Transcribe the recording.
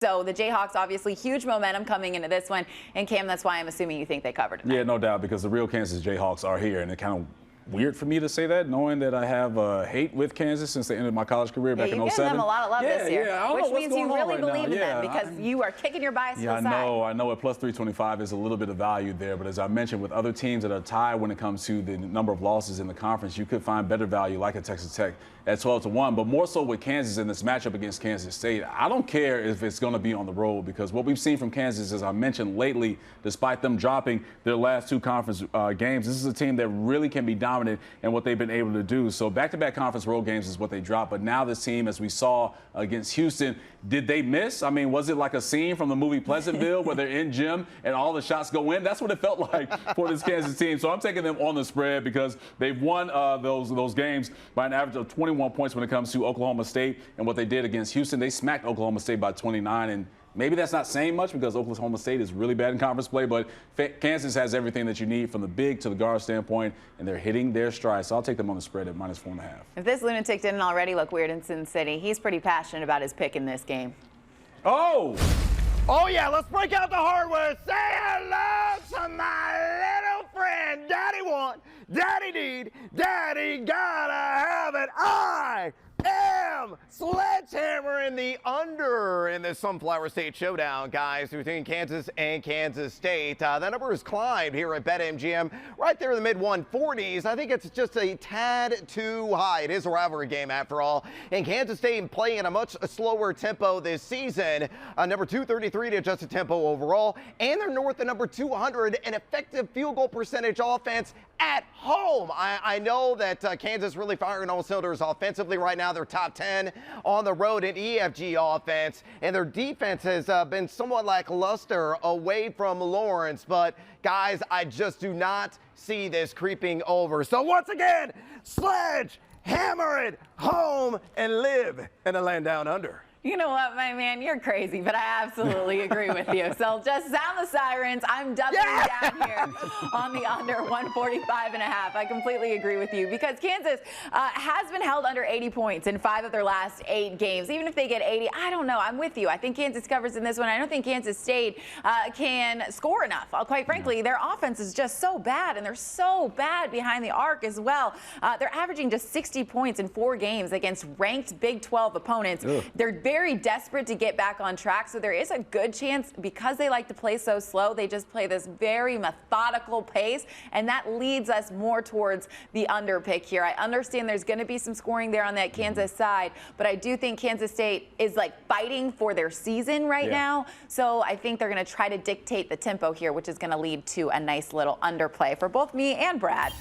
So the Jayhawks, obviously, huge momentum coming into this one. And Cam, that's why I'm assuming you think they covered tonight. Yeah, no doubt, because the real Kansas Jayhawks are here, and it kind of weird for me to say that, knowing that I have hate with Kansas since the end of my college career back in 07. You've given them a lot of love this year, which means you really believe in them because you are kicking your bias to the side. I know at plus 325 is a little bit of value there, but as I mentioned, with other teams that are tied when it comes to the number of losses in the conference, you could find better value like a Texas Tech at 12-1, but more so with Kansas in this matchup against Kansas State. I don't care if it's going to be on the road, because what we've seen from Kansas, as I mentioned lately, despite them dropping their last two conference games, this is a team that really can be dominant in what they've been able to do. So back-to-back conference road games is what they dropped, but now this team, as we saw against Houston, did they miss? I mean, was it like a scene from the movie Pleasantville where they're in gym and all the shots go in? That's what it felt like for this Kansas team. So I'm taking them on the spread because they've won those games by an average of 21 points when it comes to Oklahoma State, and what they did against Houston, they smacked Oklahoma State by 29, and maybe that's not saying much because Oklahoma State is really bad in conference play, but Kansas has everything that you need from the big to the guard standpoint, and they're hitting their stride. So I'll take them on the spread at minus 4.5. If this lunatic didn't already look weird in Sin City, he's pretty passionate about his pick in this game. Oh, yeah, let's break out the hardware. Say hello to my little friend. Daddy want, Daddy need, Daddy gotta have it. I am sledgehammering the under in this Sunflower State Showdown, guys, between Kansas and Kansas State. That number has climbed here at BetMGM right there in the mid-140s. I think it's just a tad too high. It is a rivalry game, after all, and Kansas State playing at a much slower tempo this season. Number 233 to adjusted tempo overall, and they're north of number 200 in effective field goal percentage offense at home. I know that Kansas really firing all cylinders offensively right now. They're top 10 on the road in EFG offense, and their defense has been somewhat lackluster away from Lawrence. But, guys, I just do not see this creeping over. So, once again, sledge, hammer it home, and live in a land down under. You know what, my man? You're crazy, but I absolutely agree with you. So just sound the sirens. I'm doubling down here on the under 145.5. I completely agree with you because Kansas has been held under 80 points in 5 of their last 8 games. Even if they get 80, I don't know. I'm with you. I think Kansas covers in this one. I don't think Kansas State can score enough. Quite frankly, their offense is just so bad, and they're so bad behind the arc as well. They're averaging just 60 points in 4 games against ranked Big 12 opponents. They're very desperate to get back on track, so there is a good chance, because they like to play so slow, they just play this very methodical pace, and that leads us more towards the under pick here. I understand there's going to be some scoring there on that Kansas side, but I do think Kansas State is fighting for their season right now, so I think they're going to try to dictate the tempo here, which is going to lead to a nice little underplay for both me and Brad.